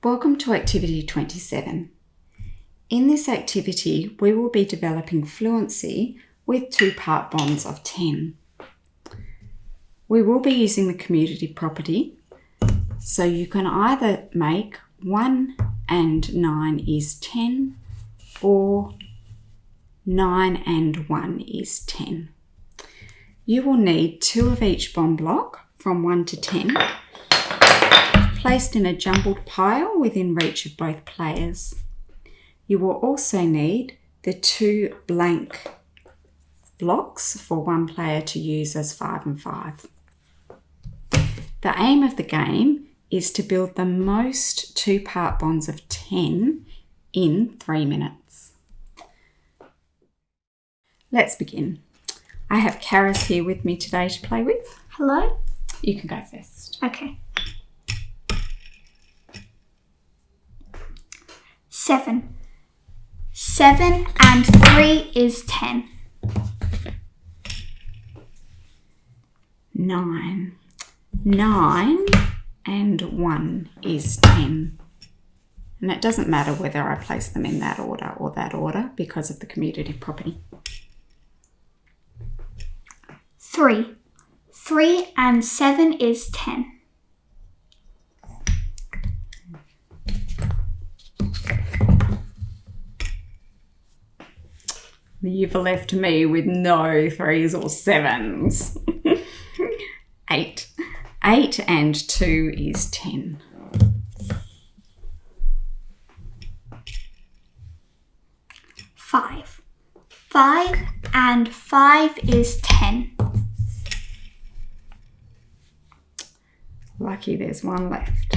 Welcome to Activity 27. In this activity, we will be developing fluency with two-part bonds of 10. We will be using the commutative property, so you can either make 1 and 9 is 10 or 9 and 1 is 10. You will need 2 of each bond block from 1 to 10, placed in a jumbled pile within reach of both players. You will also need the 2 blank blocks for one player to use as 5 and 5. The aim of the game is to build the most two-part bonds of 10 in 3 minutes. Let's begin. I have Karis here with me today to play with. Hello? You can go first. Okay. 7. 7 and 3 is 10. 9. 9 and 1 is 10. And it doesn't matter whether I place them in that order or that order because of the commutative property. 3. 3 and 7 is 10. You've left me with no 3s or 7s. 8. 8 and 2 is 10. 5. 5 and 5 is 10. Lucky there's one left.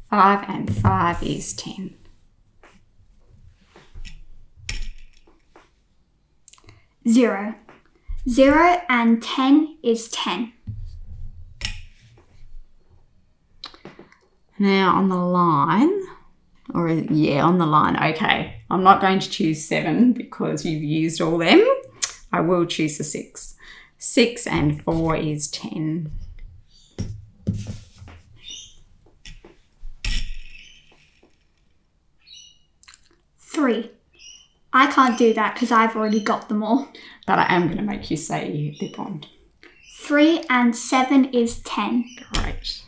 5 and 5 is 10. 0. 0 and 10 is 10. Now on the line, on the line, okay. I'm not going to choose 7 because you've used all them. I will choose a 6. 6 and 4 is 10. 3. I can't do that because I've already got them all. But I am going to make you say the bond. 3 and 7 is 10. Great.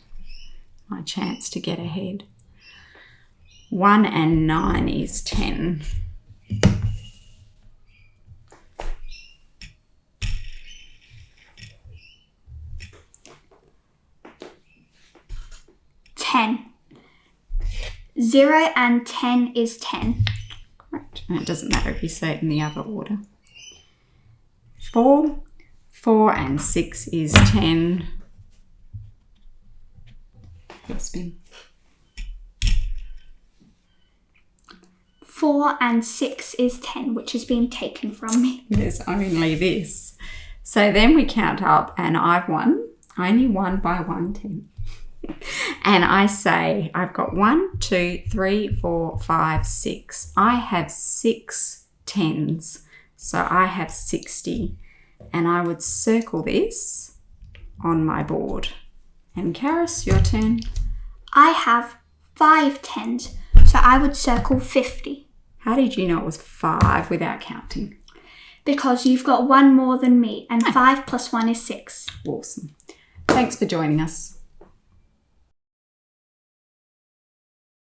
My chance to get ahead. 1 and 9 is 10. 10. 0 and 10 is 10. Great. And it doesn't matter if you say it in the other order. 4. 4 and 6 is 10. Your spin. 4 and 6 is 10, which has been taken from me. There's only this. So then we count up and I've won. I only won by 1 10. And I say I've got 1, 2, 3, 4, 5, 6. I have 6 10s. So I have 60. And I would circle this on my board. And Karis, your turn. I have 5 10s, so I would circle 50. How did you know it was 5 without counting? Because you've got 1 more than me, and 5 plus 1 is 6. Awesome. Thanks for joining us.